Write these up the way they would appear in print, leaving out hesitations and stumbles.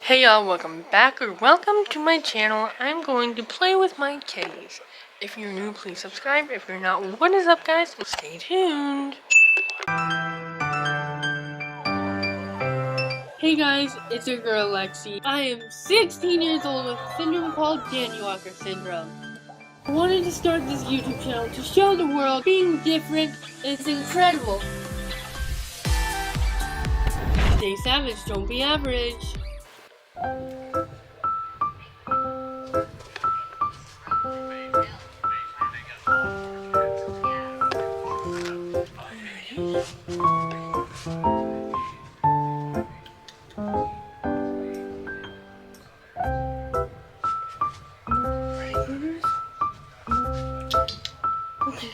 Hey y'all, welcome back or welcome to my channel. I'm going to play with my kitties. If you're new, please subscribe. If you're not, what is up guys? Stay tuned. Hey guys, it's your girl Lexi. I am 16 years old with a syndrome called Danny Walker syndrome. I wanted to start this YouTube channel to show the world being different is incredible. Stay savage, don't be average. Okay.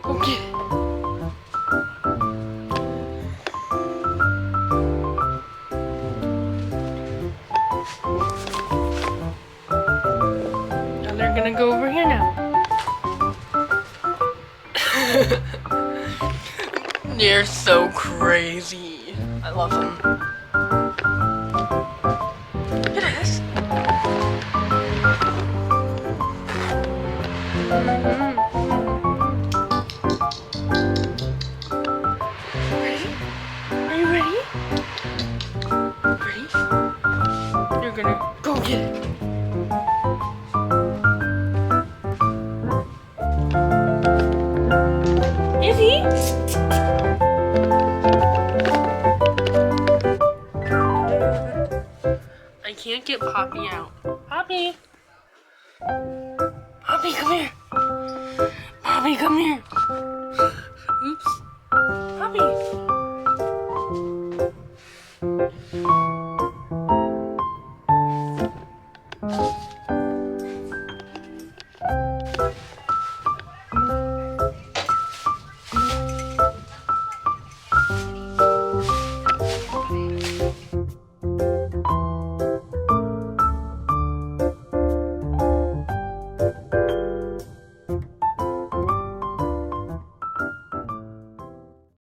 Okay. Now they're gonna go over here now. They're so crazy. I love them. Look at this. Ready? Are you ready? Ready? You're gonna go get it. Is he? I can't get Poppy out. Poppy! Poppy, come here! Poppy, come here! Oops. Poppy!